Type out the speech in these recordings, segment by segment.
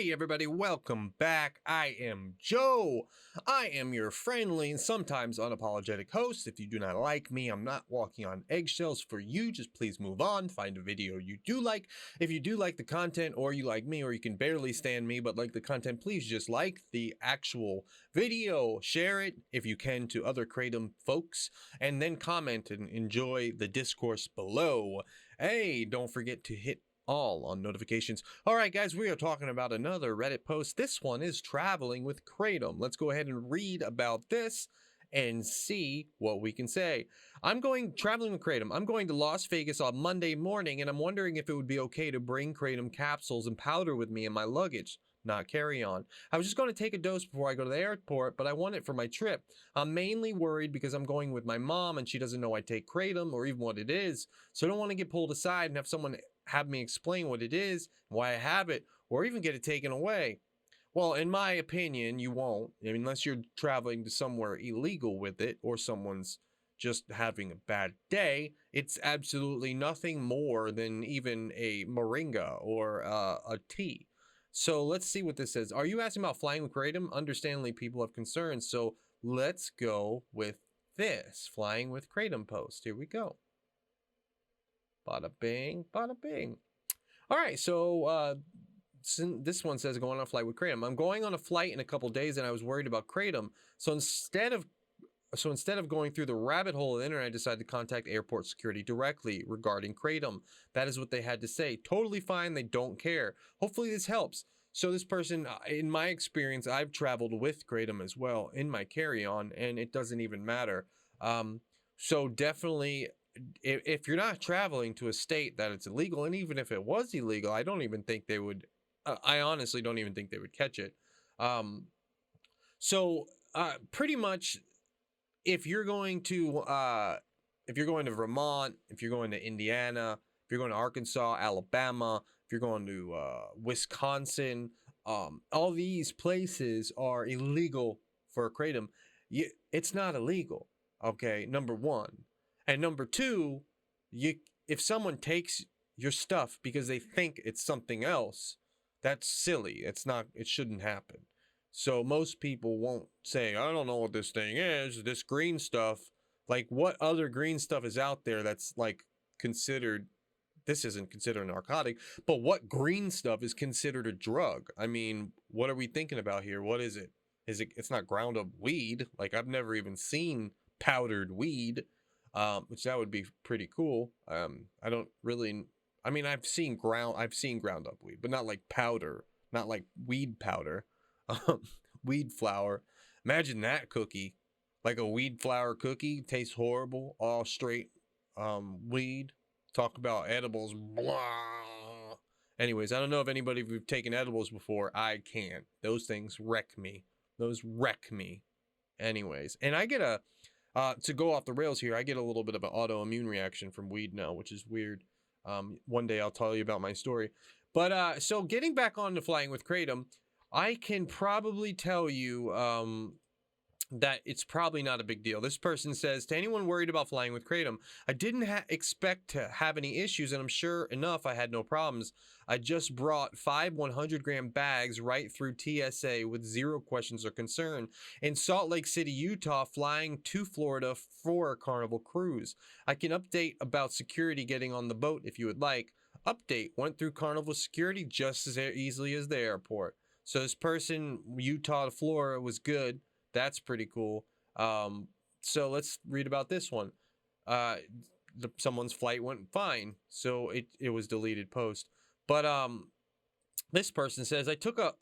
Hey everybody, welcome back. I am Joe. I am your friendly and sometimes unapologetic host. If you do not like me, I'm not walking on eggshells for you. Just please move on, find a video you do like. If you do like the content or you like me or you can barely stand me but like the content, please just like the actual video. Share it if you can to other Kratom folks and then comment and enjoy the discourse below. Hey, don't forget to hit all on notifications. All right, guys, we are talking about another Reddit post. This one is traveling with Kratom. Let's go ahead and read about this and see what we can say. I'm going traveling with Kratom. I'm going to Las Vegas on Monday morning, and I'm wondering if it would be okay to bring Kratom capsules and powder with me in my luggage, not carry on. I was just going to take a dose before I go to the airport, but I want it for my trip. I'm mainly worried because I'm going with my mom and she doesn't know I take Kratom or even what it is, so I don't want to get pulled aside and have someone have me explain what it is, why I have it, or even get it taken away. Well, in my opinion, you won't, unless you're traveling to somewhere illegal with it or someone's just having a bad day. It's absolutely nothing more than even a moringa or a tea. So let's see what this says. Are you asking about flying with Kratom? Understandably, people have concerns. So let's go with this flying with Kratom post. Here we go. Bada bing, bada bing. All right, so this one says going on a flight with Kratom. I'm going on a flight in a couple days, and I was worried about Kratom. So instead of going through the rabbit hole of the internet, I decided to contact airport security directly regarding Kratom. That is what they had to say. Totally fine. They don't care. Hopefully this helps. So this person, in my experience, I've traveled with Kratom as well in my carry-on, and it doesn't even matter. So definitely, if you're not traveling to a state that it's illegal, and even if it was illegal, I don't even think they would, I honestly don't even think they would catch it. Pretty much, if you're going to Vermont, if you're going to Indiana, if you're going to Arkansas, Alabama, if you're going to Wisconsin, all these places are illegal for Kratom. It's not illegal, okay, number one. And number two, if someone takes your stuff because they think it's something else, that's silly. It's not, it shouldn't happen. So most people won't say, I don't know what this thing is, this green stuff. Like, what other green stuff is out there that's like considered, this isn't considered a narcotic, but what green stuff is considered a drug? I mean, what are we thinking about here? What is it? It's not ground up weed. Like, I've never even seen powdered weed. Which that would be pretty cool. I don't really, I mean, I've seen ground up weed, but not like powder, not like weed powder, weed flour. Imagine that cookie, like a weed flour cookie, tastes horrible, all straight, weed. Talk about edibles, blah. Anyways, I don't know if anybody who've taken edibles before. I can't. Those things wreck me. Those wreck me. Anyways, and I get to go off the rails here, I get a little bit of an autoimmune reaction from weed now, which is weird. One day I'll tell you about my story. But so getting back on to flying with Kratom, I can probably tell you that it's probably not a big deal. This person says, to anyone worried about flying with Kratom, I didn't expect to have any issues, and I'm sure enough I had no problems. I just brought 5 100-gram bags right through TSA with 0 questions or concern. In Salt Lake City, Utah, flying to Florida for a Carnival cruise. I can update about security getting on the boat if you would like. Update, went through Carnival security just as easily as the airport. So this person, Utah to Florida, was good. That's pretty cool. So let's read about this one. Someone's flight went fine, so it was deleted post. But this person says, I took a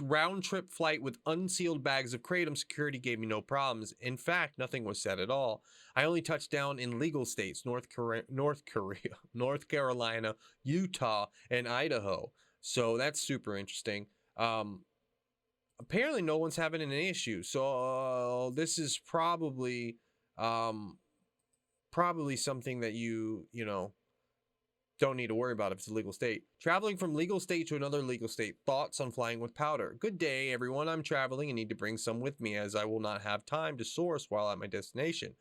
round trip flight with unsealed bags of Kratom. Security gave me no problems. In fact, nothing was said at all. I only touched down in legal states: North Carolina, Utah, and Idaho. So that's super interesting. Apparently no one's having an issue. So this is probably something that you don't need to worry about if it's a legal state. Traveling from legal state to another legal state. Thoughts on flying with powder. Good day, everyone. I'm traveling and need to bring some with me as I will not have time to source while at my destination.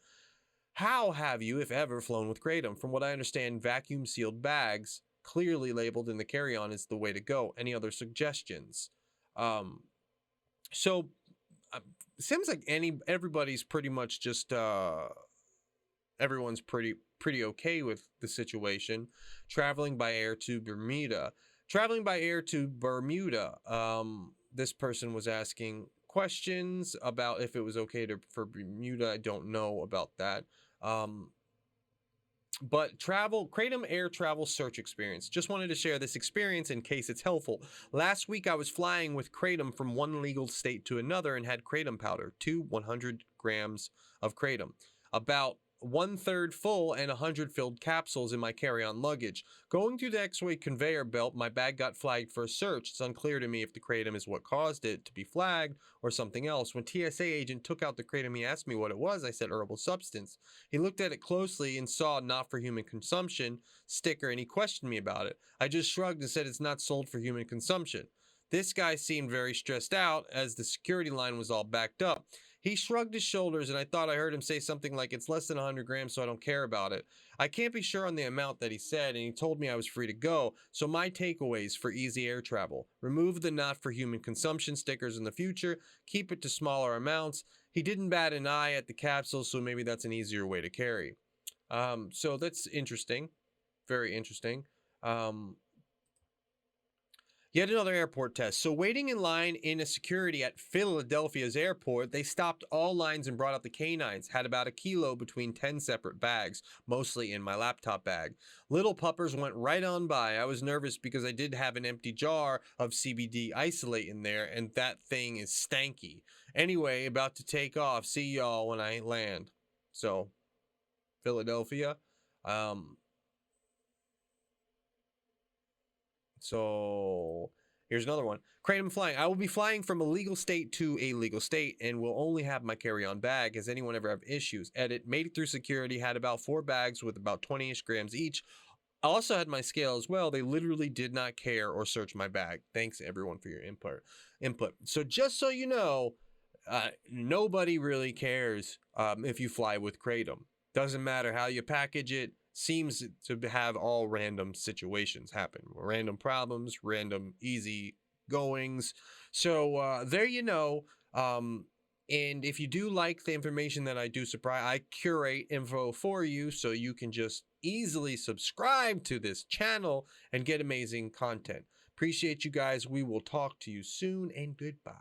How have you, if ever, flown with Kratom? From what I understand, vacuum sealed bags clearly labeled in the carry-on is the way to go. Any other suggestions? Um, so seems like everybody's pretty much just everyone's pretty okay with the situation. Traveling by air to Bermuda. Traveling by air to Bermuda. This person was asking questions about if it was okay for Bermuda. I don't know about that. But Kratom air travel search experience. Just wanted to share this experience in case it's helpful. Last week I was flying with Kratom from one legal state to another and had Kratom powder, 100 grams of Kratom. About 1/3 full and 100 filled capsules in my carry-on luggage. Going through the X-ray conveyor belt, my bag got flagged for a search. It's unclear to me if the Kratom is what caused it to be flagged or something else. When TSA agent took out the Kratom, he asked me what it was. I said herbal substance. He looked at it closely and saw not for human consumption sticker, and he questioned me about it. I just shrugged and said it's not sold for human consumption. This guy seemed very stressed out as the security line was all backed up. He shrugged his shoulders, and I thought I heard him say something like, it's less than 100 grams, so I don't care about it. I can't be sure on the amount that he said, and he told me I was free to go. So my takeaways for easy air travel: remove the not for human consumption stickers in the future, keep it to smaller amounts. He didn't bat an eye at the capsules, so maybe that's an easier way to carry. So that's interesting. Very interesting. Yet another airport test. So waiting in line in a security at Philadelphia's airport, they stopped all lines and brought out the canines. Had about a kilo between 10 separate bags, mostly in my laptop bag. Little puppers went right on by. I was nervous because I did have an empty jar of CBD isolate in there, and that thing is stanky. Anyway, about to take off. See y'all when I land. So, Philadelphia. So here's another one. Kratom flying. I will be flying from a legal state to a legal state and will only have my carry-on bag. Has anyone ever have issues? Edit. Made it through security. Had about 4 bags with about 20-ish grams each. I also had my scale as well. They literally did not care or search my bag. Thanks everyone for your input. So just so you know, nobody really cares if you fly with Kratom. Doesn't matter how you package it. Seems to have all random situations happen. Random problems, random easy goings. So there you know. And if you do like the information that I do I curate info for you so you can just easily subscribe to this channel and get amazing content. Appreciate you guys. We will talk to you soon, and goodbye.